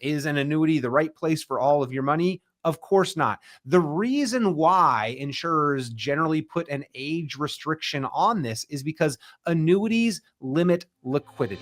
Is an annuity the right place for all of your money? Of course not. The reason why insurers generally put an age restriction on this is because annuities limit liquidity.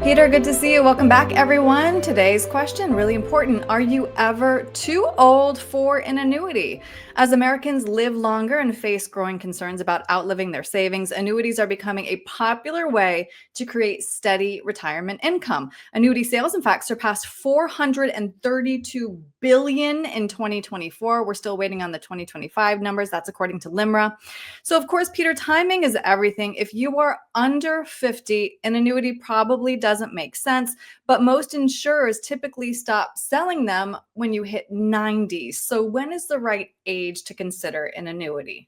Peter, good to see you. Welcome back, everyone. Today's question, really important. Are you ever too old for an annuity? As Americans live longer and face growing concerns about outliving their savings, annuities are becoming a popular way to create steady retirement income. Annuity sales, in fact, surpassed $432 billion in 2024. We're still waiting on the 2025 numbers. That's according to LIMRA. So, of course, Peter, timing is everything. If you are under 50, an annuity probably doesn't make sense, but most insurers typically stop selling them when you hit 90. So when is the right age to consider an annuity?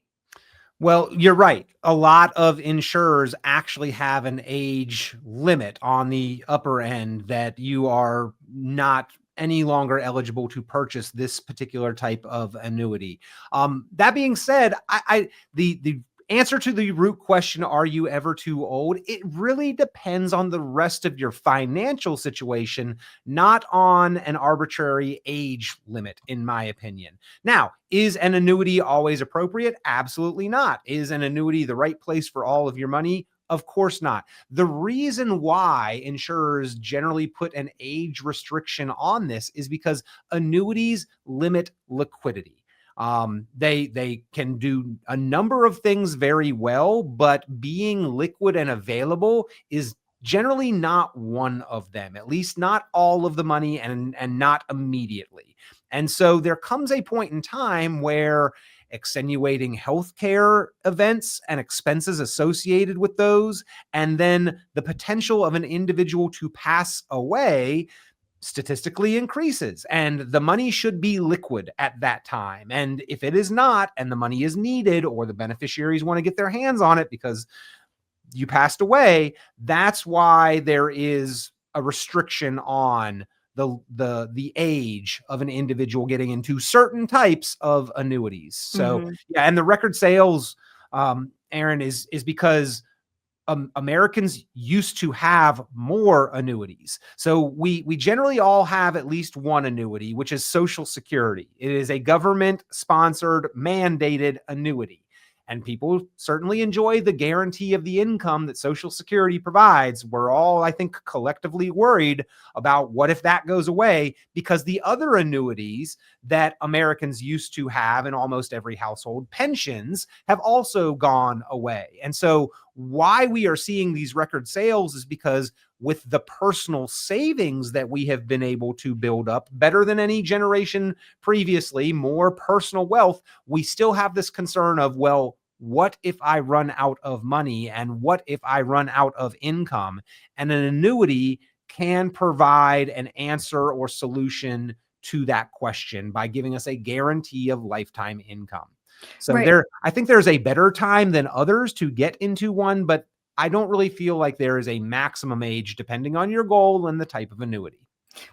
Well, you're right. A lot of insurers actually have an age limit on the upper end that you are not any longer eligible to purchase this particular type of annuity. That being said, the answer to the root question, are you ever too old? It really depends on the rest of your financial situation, not on an arbitrary age limit, in my opinion. Now, is an annuity always appropriate? Absolutely not. Is an annuity the right place for all of your money? Of course not. The reason why insurers generally put an age restriction on this is because annuities limit liquidity. They can do a number of things very well, but being liquid and available is generally not one of them, at least not all of the money and not immediately. And so there comes a point in time where extenuating healthcare events and expenses associated with those, and then the potential of an individual to pass away statistically increases, and the money should be liquid at that time. And if it is not, and the money is needed, or the beneficiaries want to get their hands on it because you passed away, that's why there is a restriction on the age of an individual getting into certain types of annuities. So yeah, and the record sales, Erin, is because Americans used to have more annuities. So we generally all have at least one annuity, which is Social Security. It is a government-sponsored, mandated annuity. And people certainly enjoy the guarantee of the income that Social Security provides. We're all, I think, collectively worried about what if that goes away, because the other annuities that Americans used to have in almost every household, pensions, have also gone away. And so why we are seeing these record sales is because with the personal savings that we have been able to build up better than any generation previously, more personal wealth, we still have this concern of, well, what if I run out of money, and what if I run out of income? And an annuity can provide an answer or solution to that question by giving us a guarantee of lifetime income. So Right. I think there's a better time than others to get into one, but I don't really feel like there is a maximum age depending on your goal and the type of annuity.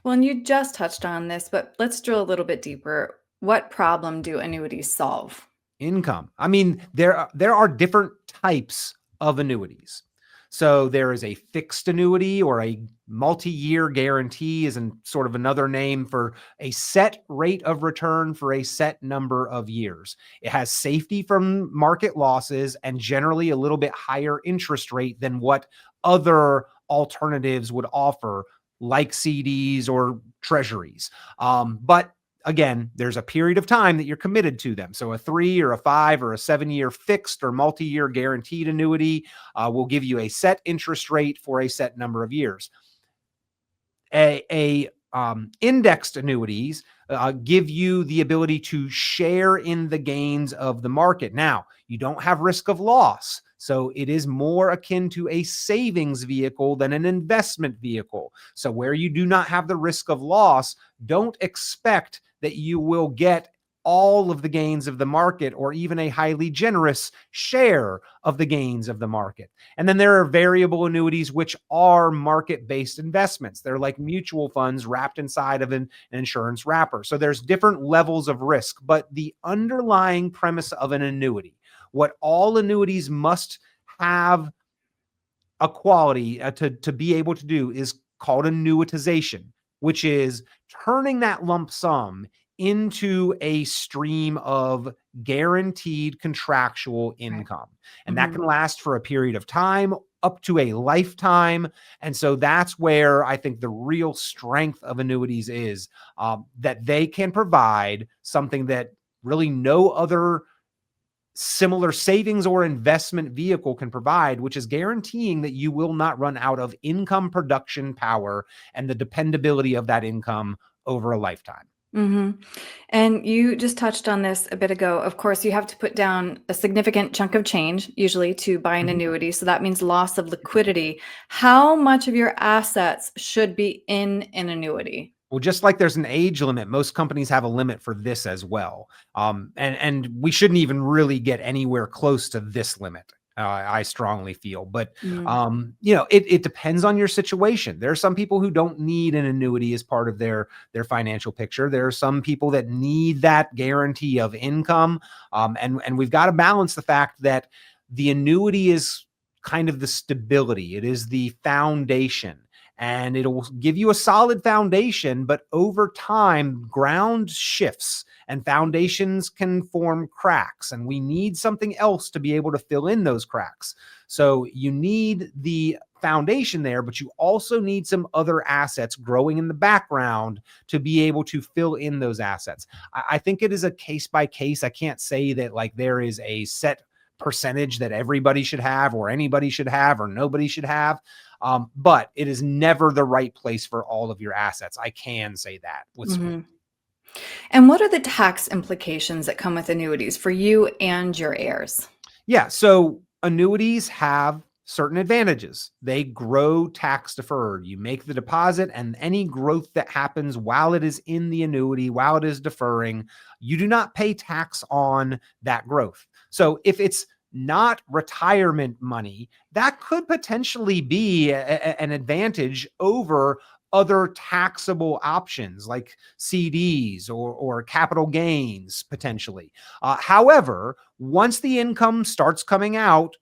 Well, and you just touched on this, but let's drill a little bit deeper. What problem do annuities solve? Income. I mean, there are different types of annuities. So there is a fixed annuity, or a multi-year guarantee is sort of another name for a set rate of return for a set number of years. It has safety from market losses and generally a little bit higher interest rate than what other alternatives would offer, like CDs or treasuries. But again, there's a period of time that you're committed to them. So a 3 or a 5 or a 7-year fixed or multi-year guaranteed annuity will give you a set interest rate for a set number of years. Indexed annuities give you the ability to share in the gains of the market. Now, you don't have risk of loss, so it is more akin to a savings vehicle than an investment vehicle. So where you do not have the risk of loss, don't expect that you will get all of the gains of the market, or even a highly generous share of the gains of the market. And then there are variable annuities, which are market-based investments. They're like mutual funds wrapped inside of an insurance wrapper. So there's different levels of risk, but the underlying premise of an annuity, what all annuities must have a quality to be able to do is called annuitization, which is turning that lump sum into a stream of guaranteed contractual Right. income. And that Mhm. can last for a period of time, up to a lifetime. And so that's where I think the real strength of annuities is, that they can provide something that really no other similar savings or investment vehicle can provide, which is guaranteeing that you will not run out of income production power and the dependability of that income over a lifetime. Mhm. And you just touched on this a bit ago. Of course, you have to put down a significant chunk of change, usually to buy an Mhm. annuity. So that means loss of liquidity. How much of your assets should be in an annuity? Well, just like there's an age limit, most companies have a limit for this as well. And we shouldn't even really get anywhere close to this limit. I strongly feel, but Mm. it depends on your situation. There are some people who don't need an annuity as part of their financial picture. There are some people that need that guarantee of income, and we've got to balance the fact that the annuity is kind of the stability. It is the foundation, and it'll give you a solid foundation, but over time ground shifts and foundations can form cracks, and we need something else to be able to fill in those cracks. So you need the foundation there, but you also need some other assets growing in the background to be able to fill in those assets. I think it is a case by case. I can't say that like there is a set percentage that everybody should have or anybody should have or nobody should have. But it is never the right place for all of your assets. I can say that with certainty. Mhm. And what are the tax implications that come with annuities for you and your heirs? Yeah. So annuities have certain advantages. They grow tax deferred. You make the deposit, and any growth that happens while it is in the annuity, while it is deferring, you do not pay tax on that growth. So if it's not retirement money, that could potentially be an advantage over other taxable options like CDs or capital gains potentially. However, once the income starts coming out,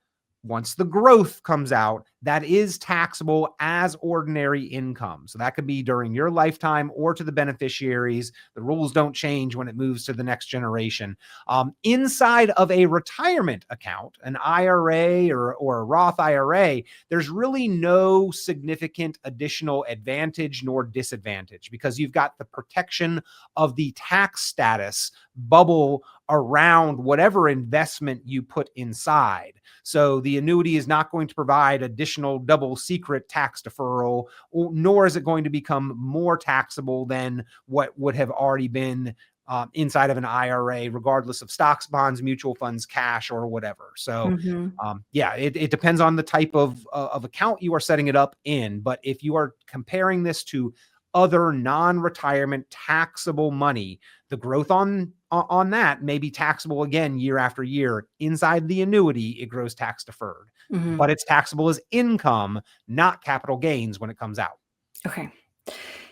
once the growth comes out, that is taxable as ordinary income. So that could be during your lifetime or to the beneficiaries. The rules don't change when it moves to the next generation. Inside of a retirement account, an IRA or a Roth IRA, there's really no significant additional advantage nor disadvantage because you've got the protection of the tax status bubble around whatever investment you put inside. So the annuity is not going to provide additional double secret tax deferral, nor is it going to become more taxable than what would have already been inside of an IRA, regardless of stocks, bonds, mutual funds, cash, or whatever. So, Mhm. yeah, it depends on the type of account you are setting it up in. But if you are comparing this to other non-retirement taxable money, the growth on that may be taxable again year after year. Inside the annuity, it grows tax deferred, Mhm. but it's taxable as income, not capital gains when it comes out. Okay.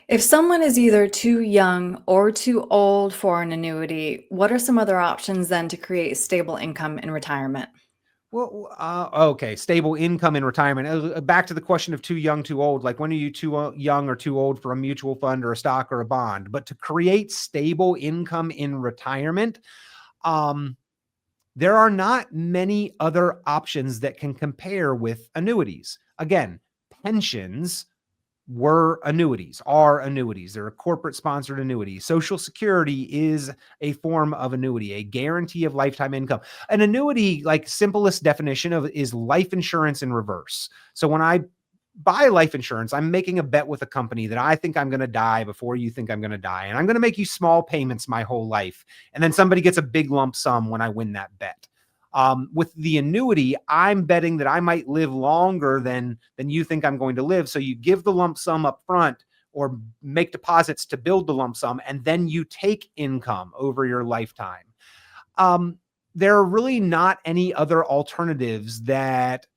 If someone is either too young or too old for an annuity, what are some other options then to create stable income in retirement? Well, okay, stable income in retirement. Back to the question of too young, too old. Like, when are you too young or too old for a mutual fund or a stock or a bond? But to create stable income in retirement, um, there are not many other options that can compare with annuities. Again, pensions are annuities. They're a corporate sponsored annuity. Social Security is a form of annuity, a guarantee of lifetime income. An annuity, like simplest definition of is life insurance in reverse. So when I buy life insurance, I'm making a bet with a company that I think I'm going to die before you think I'm going to die. And I'm going to make you small payments my whole life. And then somebody gets a big lump sum when I win that bet. With the annuity, I'm betting that I might live longer than you think I'm going to live. So you give the lump sum up front or make deposits to build the lump sum, and then you take income over your lifetime. Um, there are really not any other alternatives that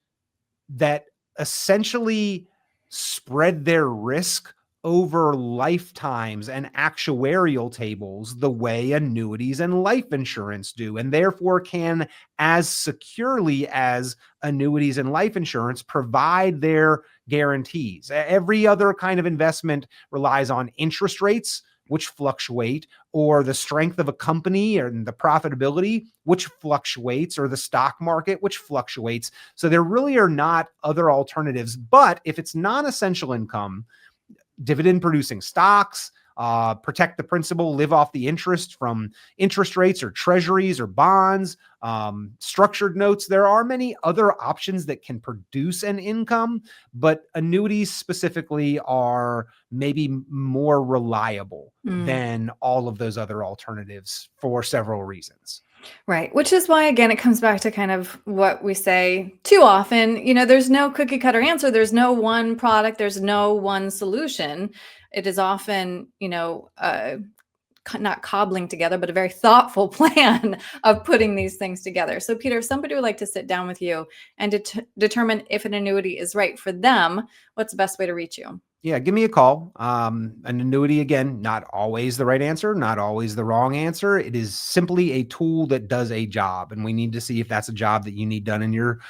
essentially spread their risk over lifetimes and actuarial tables the way annuities and life insurance do, and therefore can, as securely as annuities and life insurance, provide their guarantees. Every other kind of investment relies on interest rates, which fluctuate, or the strength of a company and the profitability, which fluctuates, or the stock market, which fluctuates. So there really are not other alternatives. But if it's non-essential income, dividend producing stocks, protect the principal, live off the interest from interest rates or treasuries or bonds, structured notes. There are many other options that can produce an income, but annuities specifically are maybe more reliable than all of those other alternatives for several reasons. Right. Which is why, again, it comes back to kind of what we say too often, there's no cookie cutter answer. There's no one product. There's no one solution. It is often, not cobbling together, but a very thoughtful plan of putting these things together. So Peter, if somebody would like to sit down with you and determine if an annuity is right for them, what's the best way to reach you? Yeah, give me a call. An annuity, again, not always the right answer, not always the wrong answer. It is simply a tool that does a job, and we need to see if that's a job that you need done in your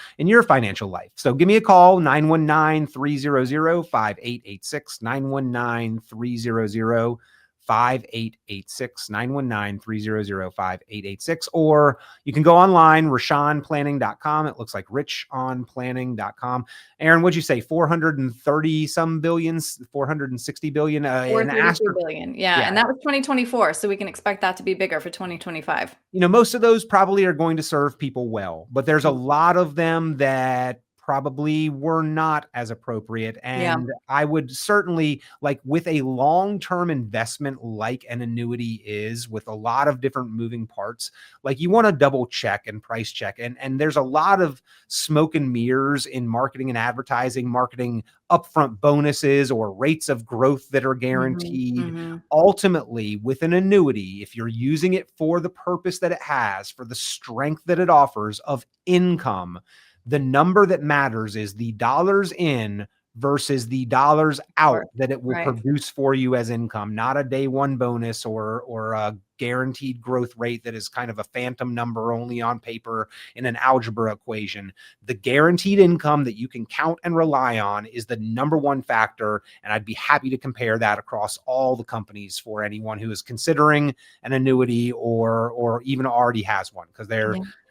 financial life. So give me a call, 919-300-5886, 919-300-5886, 919-300-5886, or you can go online, richonplanning.com. It looks like richonplanning.com. Erin, what'd you say? 430 some billions, 460 billion, 432 billion. Yeah. And that was 2024. So we can expect that to be bigger for 2025. Most of those probably are going to serve people well, but there's a lot of them that probably were not as appropriate. And I would certainly, like with a long-term investment like an annuity is, with a lot of different moving parts, like you want to double check and price check. And there's a lot of smoke and mirrors in marketing and advertising, marketing upfront bonuses or rates of growth that are guaranteed. Ultimately, with an annuity, if you're using it for the purpose that it has, for the strength that it offers of income, the number that matters is the dollars in versus the dollars out that it will produce for you as income, not a day one bonus or a guaranteed growth rate that is kind of a phantom number only on paper in an algebra equation. The guaranteed income that you can count and rely on is the number one factor. And I'd be happy to compare that across all the companies for anyone who is considering an annuity or even already has one, because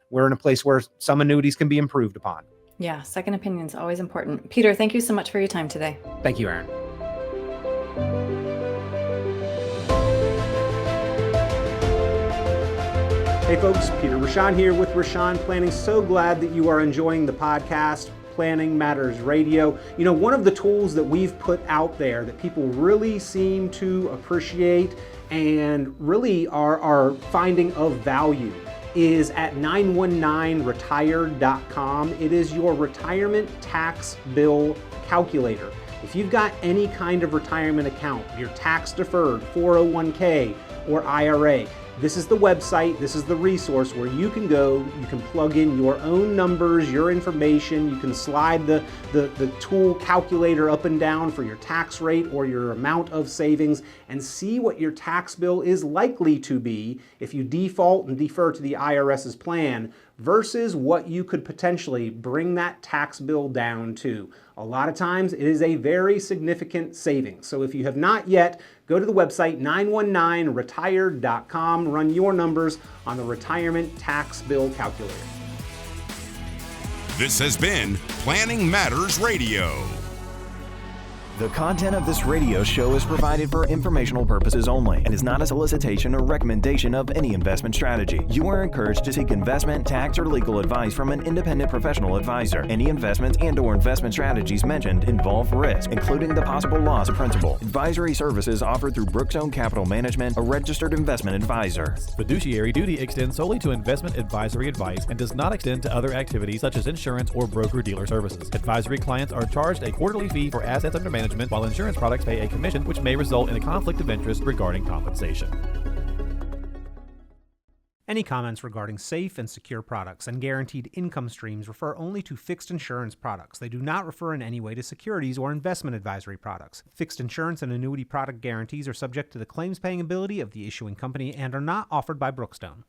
we're in a place where some annuities can be improved upon. Yeah, second opinion is always important. Peter, thank you so much for your time today. Thank you, Erin. Hey folks, Peter Richon here with Richon Planning. So glad that you are enjoying the podcast, Planning Matters Radio. One of the tools that we've put out there that people really seem to appreciate and really are finding of value is at 919retired.com. It is your retirement tax bill calculator. If you've got any kind of retirement account, your tax deferred 401k or IRA, this is the website, this is the resource where you can go, you can plug in your own numbers, your information, you can slide the tool calculator up and down for your tax rate or your amount of savings and see what your tax bill is likely to be if you default and defer to the IRS's plan versus what you could potentially bring that tax bill down to. A lot of times it is a very significant savings. So if you have not yet, go to the website 919retired.com, run your numbers on the retirement tax bill calculator. This has been Planning Matters Radio. The content of this radio show is provided for informational purposes only and is not a solicitation or recommendation of any investment strategy. You are encouraged to seek investment, tax, or legal advice from an independent professional advisor. Any investments and/or investment strategies mentioned involve risk, including the possible loss of principal. Advisory services offered through Brookstone Capital Management, a registered investment advisor. Fiduciary duty extends solely to investment advisory advice and does not extend to other activities such as insurance or broker-dealer services. Advisory clients are charged a quarterly fee for assets under management, while insurance products pay a commission, which may result in a conflict of interest regarding compensation. Any comments regarding safe and secure products and guaranteed income streams refer only to fixed insurance products. They do not refer in any way to securities or investment advisory products. Fixed insurance and annuity product guarantees are subject to the claims paying ability of the issuing company and are not offered by Brookstone.